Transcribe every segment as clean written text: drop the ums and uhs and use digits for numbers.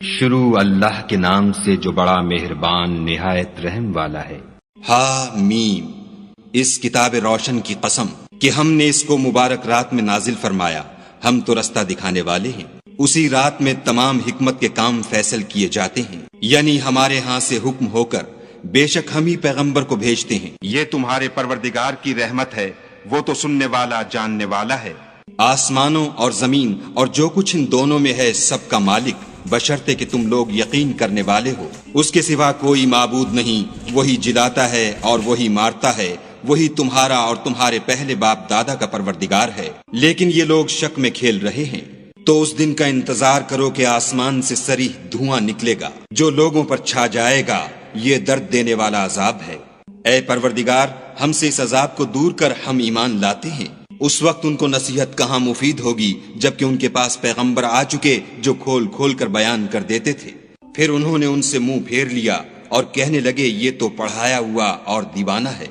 شروع اللہ کے نام سے جو بڑا مہربان نہایت رحم والا ہے۔ ہا میم، اس کتاب روشن کی قسم کہ ہم نے اس کو مبارک رات میں نازل فرمایا، ہم تو رستہ دکھانے والے ہیں۔ اسی رات میں تمام حکمت کے کام فیصل کیے جاتے ہیں، یعنی ہمارے ہاں سے حکم ہو کر بے شک ہم ہی پیغمبر کو بھیجتے ہیں۔ یہ تمہارے پروردگار کی رحمت ہے، وہ تو سننے والا جاننے والا ہے۔ آسمانوں اور زمین اور جو کچھ ان دونوں میں ہے سب کا مالک، بشرطے کہ تم لوگ یقین کرنے والے ہو۔ اس کے سوا کوئی معبود نہیں، وہی جلاتا ہے اور وہی مارتا ہے، وہی تمہارا اور تمہارے پہلے باپ دادا کا پروردگار ہے، لیکن یہ لوگ شک میں کھیل رہے ہیں۔ تو اس دن کا انتظار کرو کہ آسمان سے صریح دھواں نکلے گا جو لوگوں پر چھا جائے گا، یہ درد دینے والا عذاب ہے۔ اے پروردگار، ہم سے اس عذاب کو دور کر، ہم ایمان لاتے ہیں۔ اس وقت ان کو نصیحت کہاں مفید ہوگی جبکہ ان کے پاس پیغمبر آ چکے جو کھول کھول کر بیان کر دیتے تھے۔ پھر انہوں نے ان سے منہ پھیر لیا اور کہنے لگے یہ تو پڑھایا ہوا اور دیوانہ ہے۔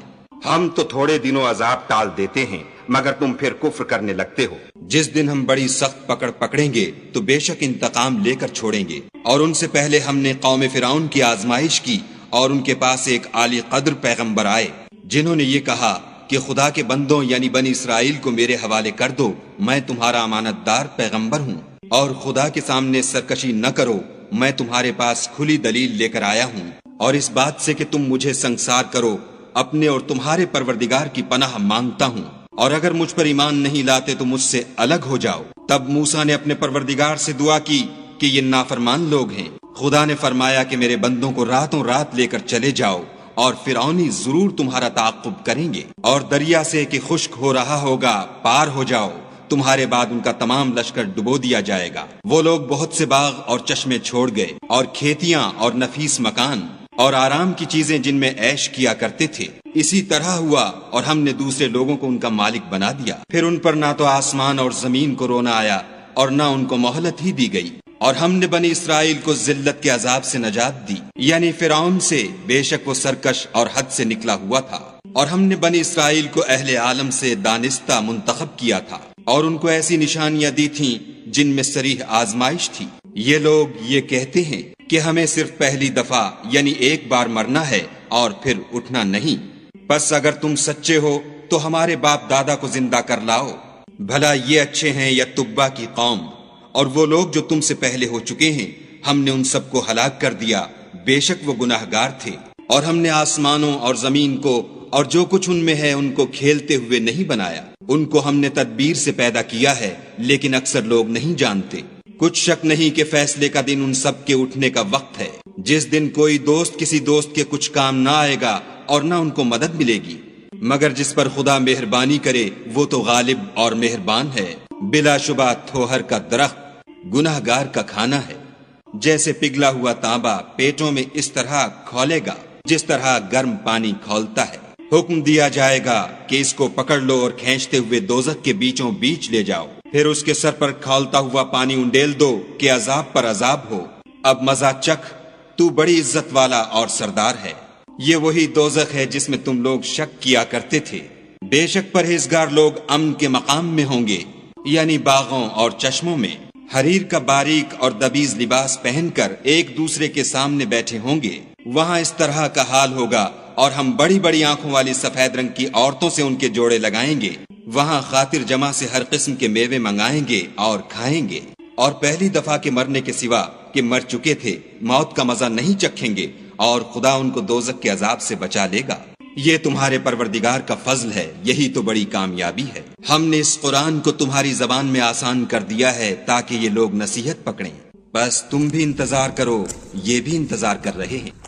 ہم تو تھوڑے دنوں عذاب ٹال دیتے ہیں مگر تم پھر کفر کرنے لگتے ہو۔ جس دن ہم بڑی سخت پکڑیں گے تو بے شک انتقام لے کر چھوڑیں گے۔ اور ان سے پہلے ہم نے قوم فرعون کی آزمائش کی اور ان کے پاس ایک عالی قدر پیغمبر آئے جنہوں نے یہ کہا کہ خدا کے بندوں یعنی بنی اسرائیل کو میرے حوالے کر دو، میں تمہارا امانت دار پیغمبر ہوں، اور خدا کے سامنے سرکشی نہ کرو، میں تمہارے پاس کھلی دلیل لے کر آیا ہوں، اور اس بات سے کہ تم مجھے سنگسار کرو، اپنے اور تمہارے پروردگار کی پناہ مانگتا ہوں، اور اگر مجھ پر ایمان نہیں لاتے تو مجھ سے الگ ہو جاؤ۔ تب موسیٰ نے اپنے پروردگار سے دعا کی کہ یہ نافرمان لوگ ہیں۔ خدا نے فرمایا کہ میرے بندوں کو راتوں رات لے کر چلے جاؤ، اور فرعونی ضرور تمہارا تعاقب کریں گے، اور دریا سے کہ خشک ہو رہا ہوگا پار ہو جاؤ، تمہارے بعد ان کا تمام لشکر ڈبو دیا جائے گا۔ وہ لوگ بہت سے باغ اور چشمے چھوڑ گئے، اور کھیتیاں اور نفیس مکان اور آرام کی چیزیں جن میں عیش کیا کرتے تھے۔ اسی طرح ہوا اور ہم نے دوسرے لوگوں کو ان کا مالک بنا دیا۔ پھر ان پر نہ تو آسمان اور زمین کو رونا آیا اور نہ ان کو مہلت ہی دی گئی، اور ہم نے بنی اسرائیل کو ذلت کے عذاب سے نجات دی، یعنی فرعون سے، بے شک وہ سرکش اور حد سے نکلا ہوا تھا۔ اور ہم نے بنی اسرائیل کو اہل عالم سے دانستہ منتخب کیا تھا، اور ان کو ایسی نشانیاں دی تھیں جن میں صریح آزمائش تھی۔ یہ لوگ یہ کہتے ہیں کہ ہمیں صرف پہلی دفعہ یعنی ایک بار مرنا ہے اور پھر اٹھنا نہیں، پس اگر تم سچے ہو تو ہمارے باپ دادا کو زندہ کر لاؤ، بھلا یہ اچھے ہیں یا تبا کی قوم؟ اور وہ لوگ جو تم سے پہلے ہو چکے ہیں ہم نے ان سب کو ہلاک کر دیا، بے شک وہ گناہ گار تھے۔ اور ہم نے آسمانوں اور زمین کو اور جو کچھ ان میں ہے ان کو کھیلتے ہوئے نہیں بنایا، ان کو ہم نے تدبیر سے پیدا کیا ہے، لیکن اکثر لوگ نہیں جانتے۔ کچھ شک نہیں کہ فیصلے کا دن ان سب کے اٹھنے کا وقت ہے، جس دن کوئی دوست کسی دوست کے کچھ کام نہ آئے گا اور نہ ان کو مدد ملے گی، مگر جس پر خدا مہربانی کرے وہ تو غالب اور مہربان ہے۔ بلا شبہ تھوہر کا درخت گناہ گار کا کھانا ہے، جیسے پگھلا ہوا تانبا پیٹوں میں اس طرح کھولے گا جس طرح گرم پانی کھولتا ہے۔ حکم دیا جائے گا کہ اس کو پکڑ لو اور کھینچتے ہوئے دوزخ کے بیچوں بیچ لے جاؤ، پھر اس کے سر پر کھولتا ہوا پانی انڈیل دو کہ عذاب پر عذاب ہو، اب مزہ چکھ، تو بڑی عزت والا اور سردار ہے۔ یہ وہی دوزخ ہے جس میں تم لوگ شک کیا کرتے تھے۔ بے شک پرہیزگار لوگ امن کے مقام میں ہوں گے، یعنی باغوں اور چشموں میں، حریر کا باریک اور دبیز لباس پہن کر ایک دوسرے کے سامنے بیٹھے ہوں گے۔ وہاں اس طرح کا حال ہوگا، اور ہم بڑی بڑی آنکھوں والی سفید رنگ کی عورتوں سے ان کے جوڑے لگائیں گے۔ وہاں خاطر جمع سے ہر قسم کے میوے منگائیں گے اور کھائیں گے، اور پہلی دفعہ کے مرنے کے سوا کہ مر چکے تھے موت کا مزہ نہیں چکھیں گے، اور خدا ان کو دوزخ کے عذاب سے بچا لے گا۔ یہ تمہارے پروردگار کا فضل ہے، یہی تو بڑی کامیابی ہے۔ ہم نے اس قرآن کو تمہاری زبان میں آسان کر دیا ہے تاکہ یہ لوگ نصیحت پکڑیں، بس تم بھی انتظار کرو، یہ بھی انتظار کر رہے ہیں۔